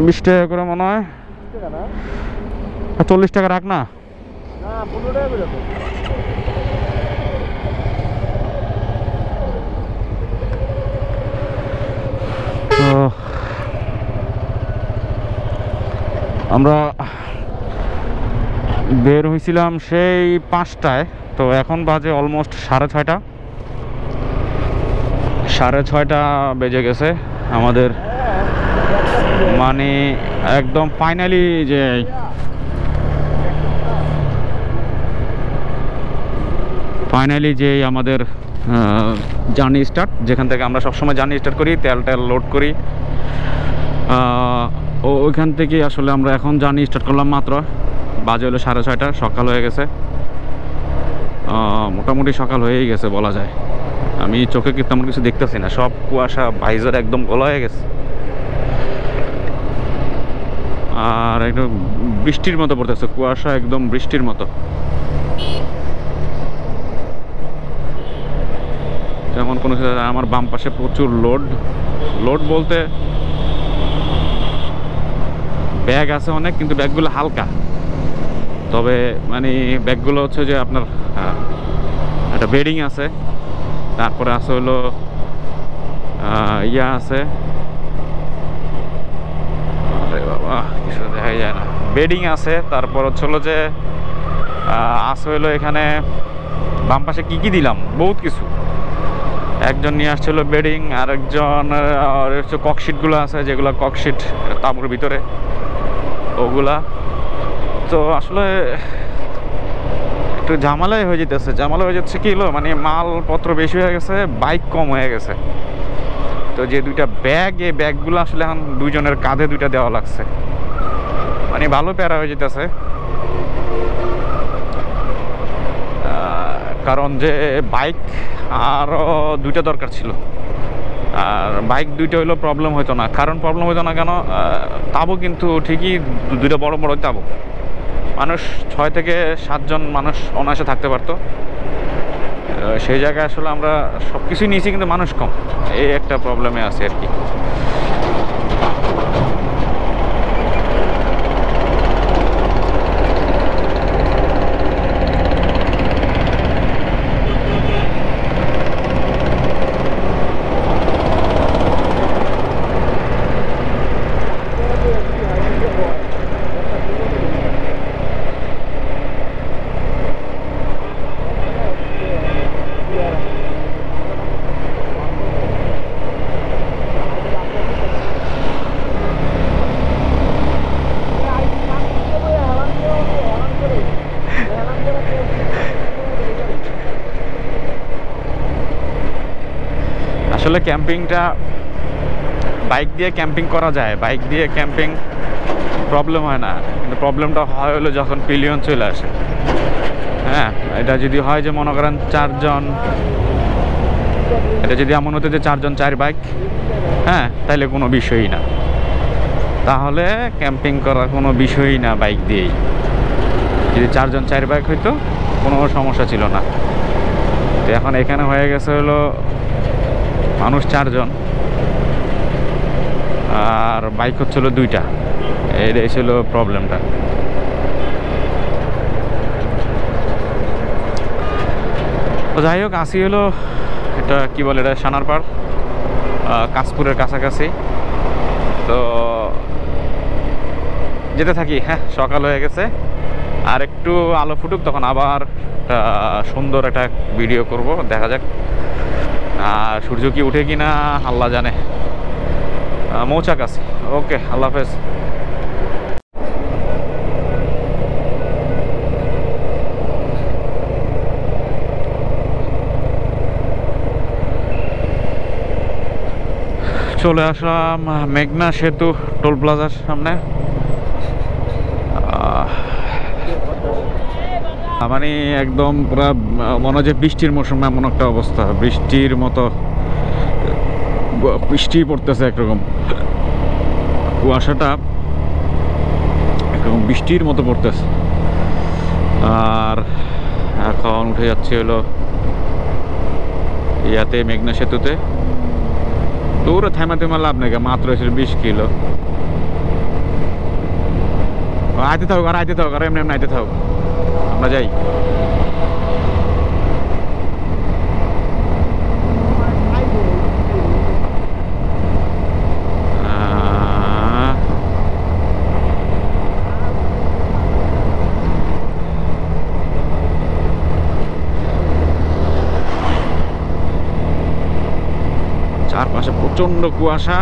20 টাকা করে মনে হয়। 40 টাকা রাখ না। তো আমরা বের হয়েছিলাম সেই 5টায়, তো এখন বাজে অলমোস্ট 6:30। 6:30 বেজে গেছে আমাদের, মানে একদম ফাইনালি যে আমাদের জার্নি স্টার্ট, যেখান থেকে আমরা সবসময় জার্নি স্টার্ট করি, তেল লোড করি, ওইখান থেকে আসলে আমরা এখন জার্নি স্টার্ট করলাম মাত্র। বাজে হলো 6:30, সকাল হয়ে গেছে, মোটামুটি সকাল হয়েই গেছে বলা যায়। আমি চোখে কি তেমন কিছু দেখতেছি না, সব কুয়াশা, ভাইজার একদম গোলা হয়ে গেছে, আর একদম বৃষ্টির মতো পড়তেছে, কুয়াশা একদম বৃষ্টির মতো। যেমন কোনো আমার বাম পাশে প্রচুর লোড বলতে ব্যাগ আছে অনেক, কিন্তু ব্যাগগুলো হালকা। তবে মানে ব্যাগগুলো হচ্ছে যে আপনার একটা বেডিং আছে, তারপরে আছে হলো ইয়া আছে, বাবা কিছু দেখা যায় না, বেডিং আছে। তারপর হচ্ছে হলো যে আছে হলো এখানে বাম পাশে কি দিলাম, বহুত কিছু। একজন নিয়ে আসছিল বেডিং, আর একজন হচ্ছে ককশিটগুলো আছে, যেগুলো ককশিট তাঁবুর ভিতরে, ওগুলা। তো আসলে একটু ঝামেলাই হয়ে যাচ্ছে কি হলো, মানে মালপত্র বেশি হয়ে গেছে, বাইক কম হয়ে গেছে। তো যে দুইটা ব্যাগ, এই ব্যাগগুলো আসলে এখন দুইজনের কাঁধে দুইটা দেওয়া লাগছে, মানে ভালো প্যারা হয়ে যেতেছে। কারণ যে বাইক আরও দুইটা দরকার ছিল, আর বাইক দুইটা হইলেও প্রবলেম হইতো না। কারণ প্রবলেম হইতো না কেন, তাবু কিন্তু ঠিকই দুইটা বড় তাবু, মানুষ 6 থেকে 7 জন মানুষ অনায়াসে থাকতে পারতো। সেই জায়গায় আসলে আমরা সব কিছুই নিয়েছি, কিন্তু মানুষ কম, এই একটা প্রবলেমে আছে আর কি। আসলে ক্যাম্পিংটা বাইক দিয়ে ক্যাম্পিং করা যায়, বাইক দিয়ে ক্যাম্পিং প্রবলেম হয় না, কিন্তু প্রবলেমটা হয় হলো যখন পিলিয়ন চলে আসে। হ্যাঁ, এটা যদি হয় যে মনে করেন 4 জন, এটা যদি এমন হতো যে 4 জন 4 বাইক, হ্যাঁ, তাইলে কোনো বিষয়ই না, তাহলে ক্যাম্পিং করার কোনো বিষয়ই না। বাইক দিয়েই যদি 4 জন 4 বাইক হইতো কোনো সমস্যা ছিল না। তো এখন এখানে হয়ে গেছে হলো মানুষ 4 জন, আর বাইক হচ্ছিল 2টা, এটাই ছিল প্রবলেমটা। তো যাই হোক, আসি হলো এটা কি বলে, এটা সানারপাড়, কাশপুরের কাছাকাছি। তো যেতে থাকি। হ্যাঁ, সকাল হয়ে গেছে, আর একটু আলো ফুটুক, তখন আবার সুন্দর একটা ভিডিও করব, দেখা যাক। আর সূর্য কি উঠে কিনা আল্লাহ জানে। মৌচাক আছে। ওকে, আল্লাহ হাফেজ। চলে আসলাম মেঘনা সেতু টোল প্লাজার সামনে। মানে একদম পুরা মনে হয় যে বৃষ্টির মৌসুম, এমন একটা অবস্থা, বৃষ্টির মতো বৃষ্টি পড়তেছে, একরকম কুয়াশাটা একরকম বৃষ্টির মতো পড়তেছে। আর এখন উঠে যাচ্ছে হলো ইয়াতে, মেঘনা সেতুতে। দৌড়ে থেমা থেমা লাভ নাকি, মাত্র এসে 20 কিলো। আইতে থাকুক আর আইতে থাকুক আর এমনি এমনি আইতে থাকুক, আমরা যাই। চারপাশে প্রচন্ড কুয়াশা,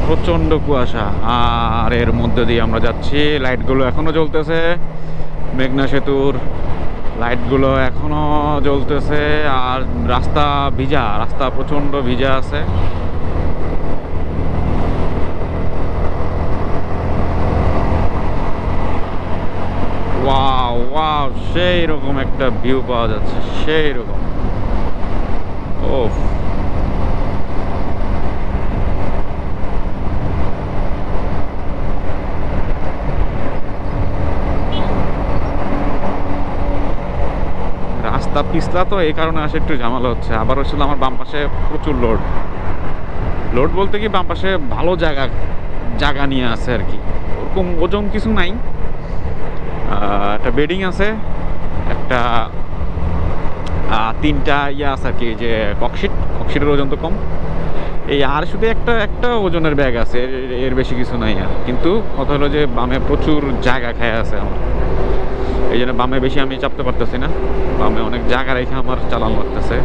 প্রচন্ড কুয়াশা, আর এর মধ্যে দিয়ে আমরা যাচ্ছি। লাইটগুলো এখনো জ্বলতেছে, মেঘনা সেতুর লাইটগুলো এখনো জ্বলতেছে, আর রাস্তা ভিজা, রাস্তা প্রচন্ড ভিজা আছে। ওয়াও ওয়াও, সেই রকম একটা ভিউ পাওয়া যাচ্ছে, সেই রকম। ওফ, রাস্তা পিছলা তো এই কারণে আসে একটু ঝামেলা হচ্ছে। আবার হচ্ছিল আমার বাম পাশে প্রচুর লোড, লোড বলতে কি বাম পাশে ভালো জায়গা জায়গা নিয়ে আছে আর কি, ওরকম ওজন কিছু নাই। একটা বেডিং আছে, একটা 3টা ইয়ে আছে আর কি, যে ককশিটের ওজন তো কম এই, আর শুধু একটা একটা ওজনের ব্যাগ আছে, এর বেশি কিছু নাই। আর কিন্তু কথা হলো যে বামে প্রচুর জায়গা খায় আছে আমার, এই জন্য বামে বেশি আমি চাপতে পারতেছি না, বামে অনেক জায়গা রেখে আমার চালানো লাগতেছে।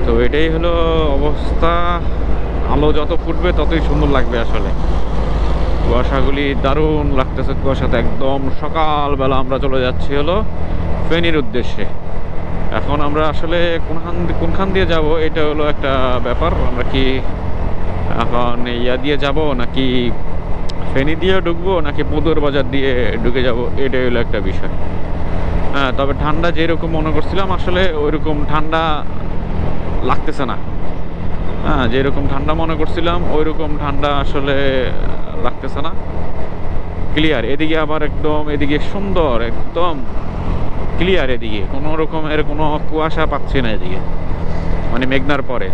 তো এটাই হলো অবস্থা। আলো যত ফুটবে ততই সুন্দর লাগবে আসলে। কুয়াশাগুলি দারুণ লাগতেছে, কুয়াশাতে একদম সকালবেলা আমরা চলে যাচ্ছি হলো ফেনীর উদ্দেশ্যে। এখন আমরা আসলে কোনখান দিয়ে যাব এটা হলো একটা ব্যাপার। আমরা কি এখন ইয়া দিয়ে যাব, নাকি ফেনী দিয়ে ঢুকবো, নাকি পুদুর বাজার দিয়ে ঢুকে যাব, এটাই হলো একটা বিষয়। হ্যাঁ, তবে ঠান্ডা যেরকম মনে করছিলাম আসলে ওইরকম ঠান্ডা লাগতেছে না। হ্যাঁ, যেরকম ঠান্ডা মনে করছিলাম ওইরকম ঠান্ডা আসলে লাগতেছে না, ক্লিয়ার। এদিকে আবার একদম, এদিকে সুন্দর, একদম ক্লিয়ার, এদিকে কোনো রকমের কোনো কুয়াশা পাচ্ছি না এদিকে, মানে মেঘনার পরে।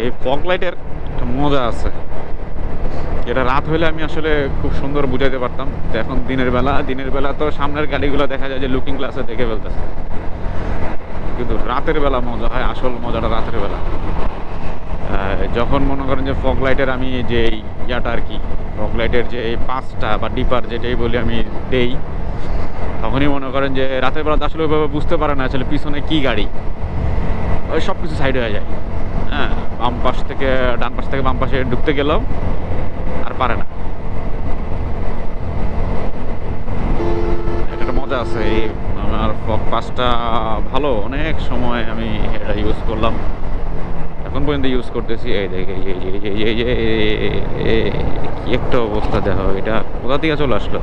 এই ফগ লাইটের একটা মজা আছে, এটা রাত হলে আমি আসলে খুব সুন্দর বুঝাইতে পারতাম। এখন দিনের বেলা তো সামনের গাড়িগুলো দেখা যায় যে লুকিং গ্লাসে দেখে ফেলতেছে, কিন্তু রাতের বেলা মজা হয়, আসল মজাটা রাতের বেলা। যখন মনে করেন যে ফগ লাইটের আমি যে ইয়াটা আর কি, ফগ লাইটের যে এই 5টা বা ডিপার যেটাই বলি আমি দেই, তখনই মনে করেন যে রাতের বেলা আসলে ওইভাবে বুঝতে পারে না আসলে পিছনে কি গাড়ি, ওই সব কিছু সাইড হয়ে যায়। হ্যাঁ, বাম পাশ থেকে ডান পাশ থেকে বাম পাশে ঢুকতে গেলেও আর পারে না। এটা একটা মজা আছে। এই আমার ফগ পাসটা ভালো, অনেক সময় আমি এটা ইউজ করলাম, এখন পর্যন্ত ইউজ করতেছি। এই দেখে কি একটা অবস্থা, দেখো এটা কোথা থেকে চলে আসলো,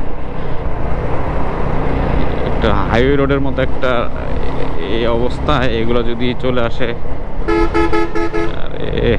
একটা হাইওয়ে রোডের মতো একটা এই অবস্থা। এগুলো যদি চলে আসে, আরে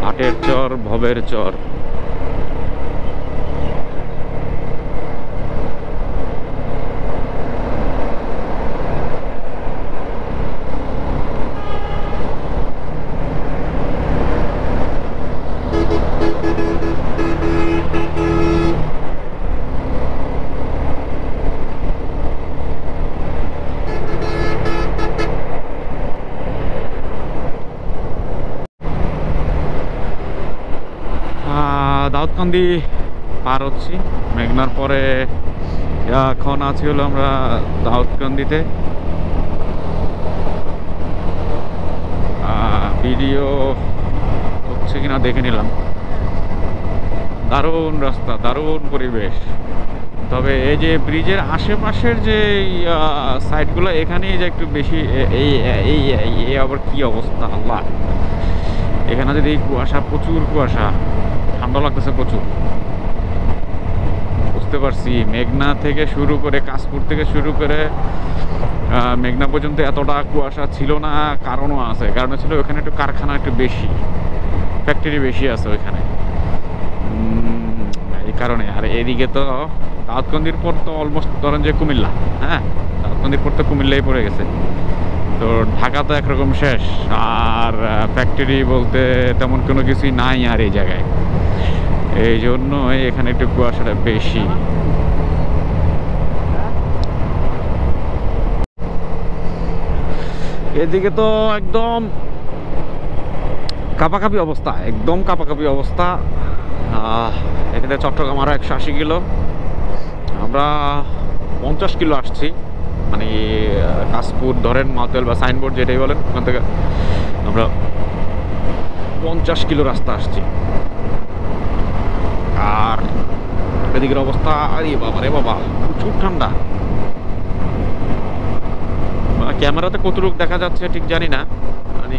আটের চর ভবের চর। দাউদকান্দি পার হচ্ছি মেঘনার পরে। এখন আছি হলো আমরা দাউদকান্দিতে। ভিডিও হচ্ছে কিনা দেখে নিলাম, দারুণ রাস্তা, দারুণ পরিবেশ। তবে এই যে ব্রিজের আশেপাশের যে সাইডগুলো, এখানেই যে একটু বেশি এই এই এই আবার কি অবস্থা আল্লাহ! এখানে যদি এই কুয়াশা, প্রচুর কুয়াশা, ঠান্ডা লাগতেছে প্রচুর। বুঝতে পারছি মেঘনা থেকে শুরু করে, কাশপুর থেকে শুরু করে মেঘনা পর্যন্ত এতটা কুয়াশা ছিল না, কারণও আছে। কারণ ছিল ওখানে একটু কারখানা একটু বেশি, ফ্যাক্টরি বেশি আছে ওইখানে, এই কারণে। আর এদিকে তো দাউদকান্দির পর তো অলমোস্ট ধরেন যে কুমিল্লা, হ্যাঁ, দাউদকান্দির পর তো কুমিল্লাই পড়ে গেছে। তো ঢাকা তো একরকম শেষ, আর ফ্যাক্টরি বলতে তেমন কোনো কিছুই নাই আর এই জায়গায়। এই জন্য এখানে একটু কুয়াশাটা বেশি। এদিকে তো একদম কাপাকাপি অবস্থা, একদম কাপাকাপি অবস্থা। এখানে চট্টগ্রাম আরও 180 কিলো, আমরা 50 কিলো আসছি। মানে কাশপুর ধরেন, মাতুয়াল বা সাইনবোর্ড যেটাই বলেন, ওখান থেকে আমরা 50 কিলো রাস্তা আসছি। আর এদিকের অবস্থা, আরে বাবা রে বাবা, প্রচুর ঠান্ডা। ক্যামেরাতে কতটুকু দেখা যাচ্ছে ঠিক জানি না, মানে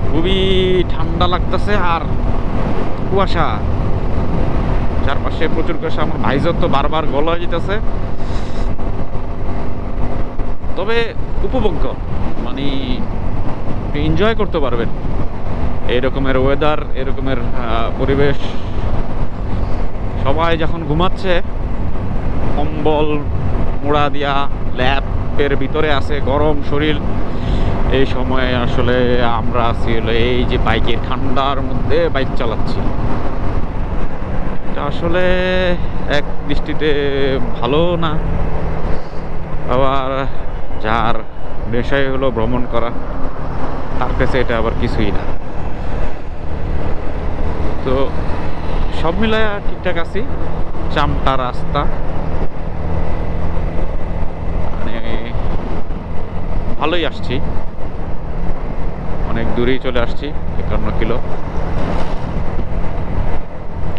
খুবই ঠান্ডা লাগতেছে। আর কুয়াশা চারপাশে, প্রচুর কুয়াশা। আমার ভাইজার তো বারবার গলা যেতেছে, তবে উপভোগ্য, মানে এনজয় করতে পারবেন এরকমের ওয়েদার, এরকমের পরিবেশ। সবাই যখন ঘুমাচ্ছে, কম্বল মোড়া দিয়া ল্যাপের ভিতরে আছে, গরম শরীর, এই সময়ে আসলে আমরা আছি হলো এই যে বাইকে, ঠান্ডার মধ্যে বাইক চালাচ্ছি। এটা আসলে এক দৃষ্টিতে ভালো না, আবার যার নেশাই হলো ভ্রমণ করা, তার কাছে এটা আবার কিছুই না। তো সব মিলায় ঠিকঠাক আছি। চামটা রাস্তা, মানে ভালোই আসছি, অনেক দূরেই চলে আসছি, 51 কিলো।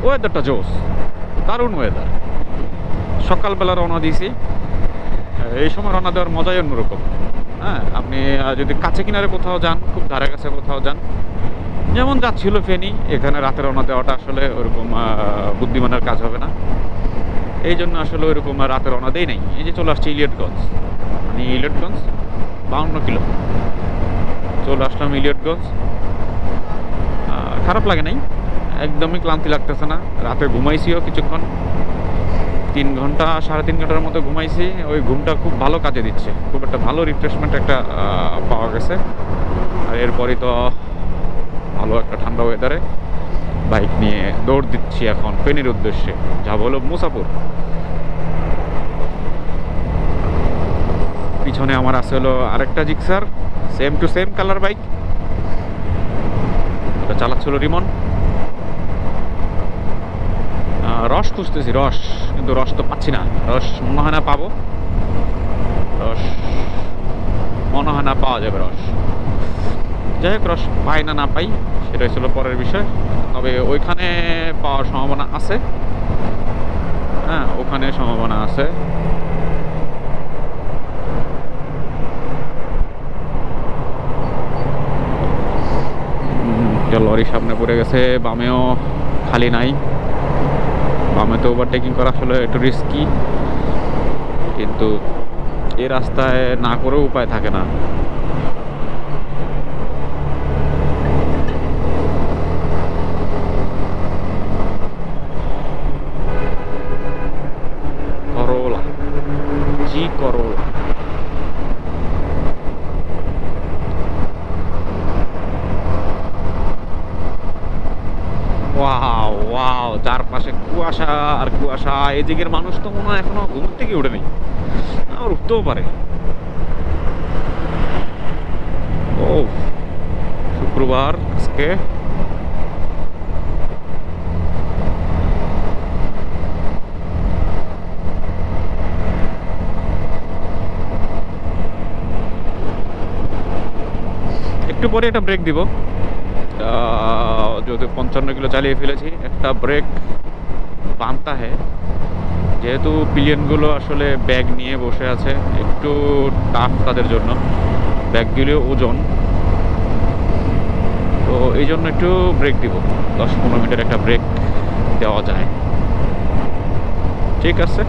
ওয়েদারটা জোস, দারুণ ওয়েদার। সকালবেলা রওনা দিয়েছি, এই সময় রওনা দেওয়ার মজাই অন্যরকম। হ্যাঁ, আপনি যদি কাছে কিনারে কোথাও যান, খুব ধারে কাছে কোথাও যান, যেমন যাচ্ছিল ফেনী, এখানে রাতে রওনা দেওয়াটা আসলে ওরকম বুদ্ধিমানের কাজ হবে না। এই জন্য আসলে ওইরকম রাতে রওনা দেই নাই। এই যে চলে আসছি ইলিয়টগঞ্জ, মানে ইলিয়টগঞ্জ 52 কিলো, চলে আসলাম ইলিয়টগঞ্জ। খারাপ লাগে নাই, একদমই ক্লান্তি লাগতেছে না। রাতে ঘুমাইছিও কিছুক্ষণ, 3 ঘন্টা 3.5 ঘন্টার মতো ঘুমাইছি। ওই ঘুমটা খুব ভালো কাজে দিচ্ছে, খুব একটা ভালো রিফ্রেশমেন্ট একটা পাওয়া গেছে। আর এরপরই তো ভালো একটা ঠান্ডা ওয়েদারে বাইক নিয়ে দৌড় দিচ্ছি এখন ফেনীর উদ্দেশ্যে, যাব হলো মুসাপুর। পিছনে আমার আছে হলো আরেকটা Gixxer, same to same colour bike, ওটা চালাচ্ছিল রিমন। রস খুঁজতেছি, রস, কিন্তু রস তো পাচ্ছি না। রস মনে হয় না পাবো, রস মনে হয় না পাওয়া যাবে রস। যাই হোক, রস পাই না পাই সেটাই ছিল পরের বিষয়। তবে ওইখানে পাওয়ার সম্ভাবনা আছে, হ্যাঁ, ওখানে সম্ভাবনা আছে। লরি সামনে পড়ে গেছে, বামেও খালি নাই। বামে তো ওভারটেকিং করা আসলে একটু রিস্কি, কিন্তু এই রাস্তায় না করেও উপায় থাকে না। করোলা, জি করোলা। ওয়াও ওয়াও, চারপাশে কুয়াশা আর কুয়াশা। এদিকের মানুষ তো মনে হয় এখনো ঘুম থেকে উঠে নেই, আর উঠতেও পারে। ও শুক্রবার আজকে, একটু পরে এটা ব্রেক দিব। যেহেতু 55 কিলো চালিয়ে ফেলেছি, একটা ব্রেক বানতা হে। যেহেতু পিলিয়নগুলো আসলে ব্যাগ নিয়ে বসে আছে, একটু টাফ তাদের জন্য, ব্যাগগুলো ওজন, তো এই জন্য একটু ব্রেক দিব। 10-15 মিনিটের একটা ব্রেক দেওয়া যায়। ঠিক আছে।